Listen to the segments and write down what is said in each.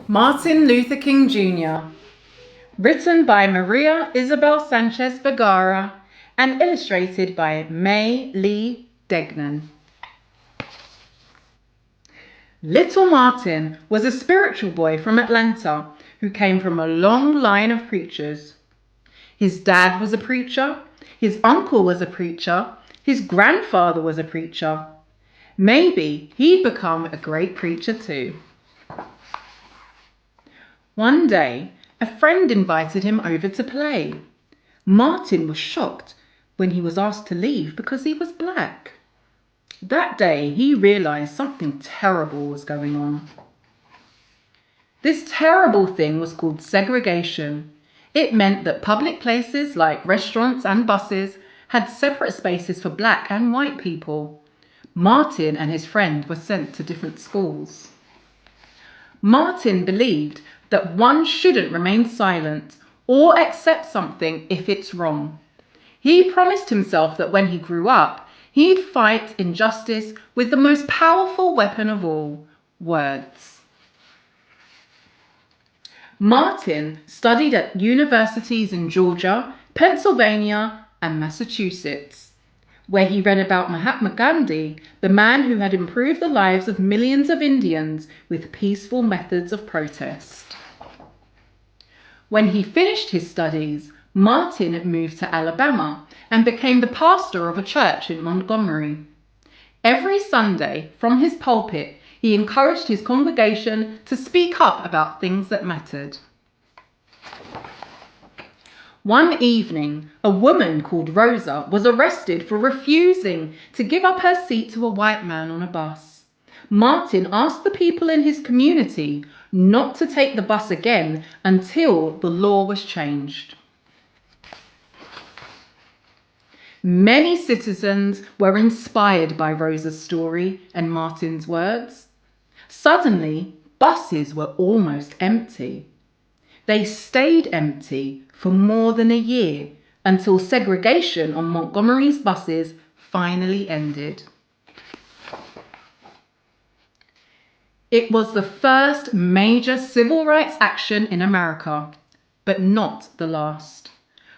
Martin Luther King Jr., written by Maria Isabel Sanchez Vergara and illustrated by May Lee Degnan. Little Martin was a spiritual boy from Atlanta who came from a long line of preachers. His dad was a preacher, his uncle was a preacher, his grandfather was a preacher. Maybe he'd become a great preacher too. One day, a friend invited him over to play. Martin was shocked when he was asked to leave because he was black. That day, he realized something terrible was going on. This terrible thing was called segregation. It meant that public places like restaurants and buses had separate spaces for black and white people. Martin and his friend were sent to different schools. Martin believed that one shouldn't remain silent or accept something if it's wrong. He promised himself that when he grew up, he'd fight injustice with the most powerful weapon of all, words. Martin studied at universities in Georgia, Pennsylvania, and Massachusetts, where he read about Mahatma Gandhi, the man who had improved the lives of millions of Indians with peaceful methods of protest. When he finished his studies, Martin moved to Alabama and became the pastor of a church in Montgomery. Every Sunday, from his pulpit, he encouraged his congregation to speak up about things that mattered. One evening, a woman called Rosa was arrested for refusing to give up her seat to a white man on a bus. Martin asked the people in his community not to take the bus again until the law was changed. Many citizens were inspired by Rosa's story and Martin's words. Suddenly, buses were almost empty. They stayed empty for more than a year until segregation on Montgomery's buses finally ended. It was the first major civil rights action in America, but not the last.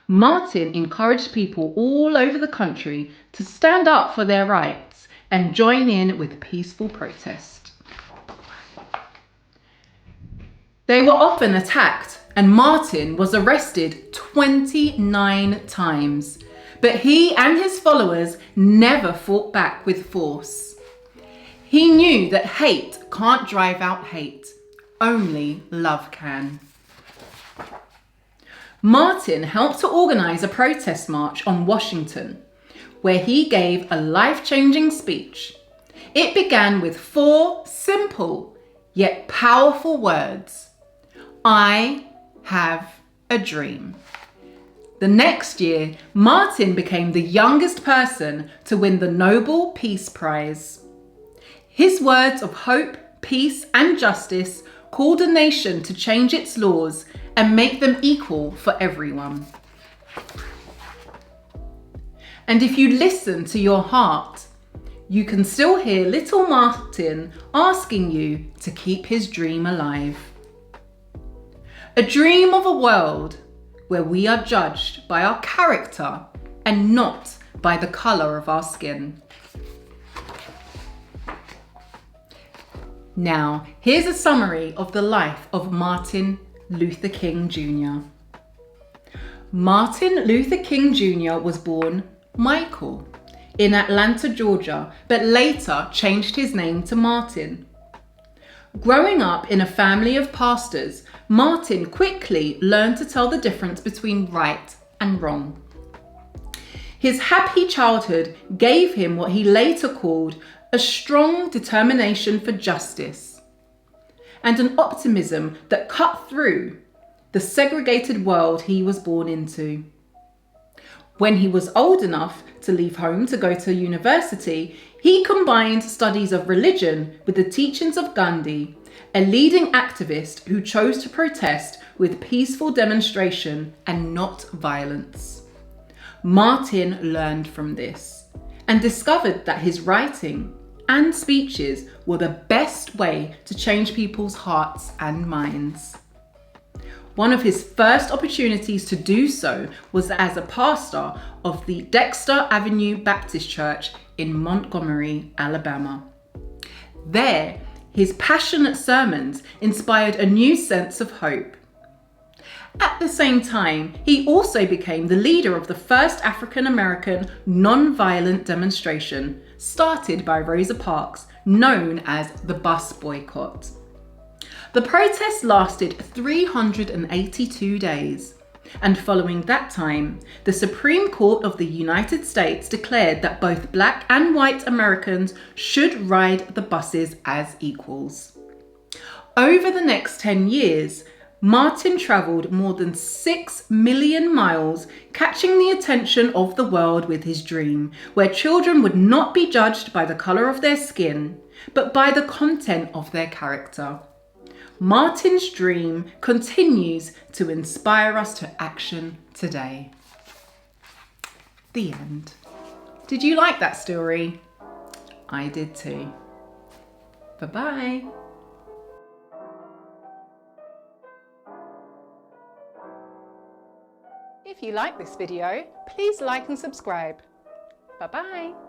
Martin encouraged people all over the country to stand up for their rights and join in with peaceful protest. They were often attacked, and Martin was arrested 29 times, but he and his followers never fought back with force. He knew that hate can't drive out hate, only love can. Martin helped to organize a protest march on Washington, where he gave a life-changing speech. It began with 4 simple yet powerful words: I have a dream. The next year, Martin became the youngest person to win the Nobel Peace Prize. His words of hope, peace, and justice called a nation to change its laws and make them equal for everyone. And if you listen to your heart, you can still hear little Martin asking you to keep his dream alive. A dream of a world where we are judged by our character and not by the color of our skin. Now, here's a summary of the life of Martin Luther King Jr. Martin Luther King Jr. was born Michael in Atlanta, Georgia, but later changed his name to Martin. Growing up in a family of pastors, Martin quickly learned to tell the difference between right and wrong. His happy childhood gave him what he later called a strong determination for justice and an optimism that cut through the segregated world he was born into. When he was old enough to leave home to go to university, he combined studies of religion with the teachings of Gandhi, a leading activist who chose to protest with peaceful demonstration and not violence. Martin learned from this and discovered that his writing and speeches were the best way to change people's hearts and minds. One of his first opportunities to do so was as a pastor of the Dexter Avenue Baptist Church in Montgomery, Alabama. There, his passionate sermons inspired a new sense of hope. At the same time, he also became the leader of the first African American non-violent demonstration, started by Rosa Parks, known as the bus boycott. The protest lasted 382 days, and following that time, the Supreme Court of the United States declared that both Black and white Americans should ride the buses as equals. Over the next 10 years, Martin travelled more than 6 million miles, catching the attention of the world with his dream, where children would not be judged by the colour of their skin, but by the content of their character. Martin's dream continues to inspire us to action today. The end. Did you like that story? I did too. Bye-bye. If you like this video, please like and subscribe. Bye-bye.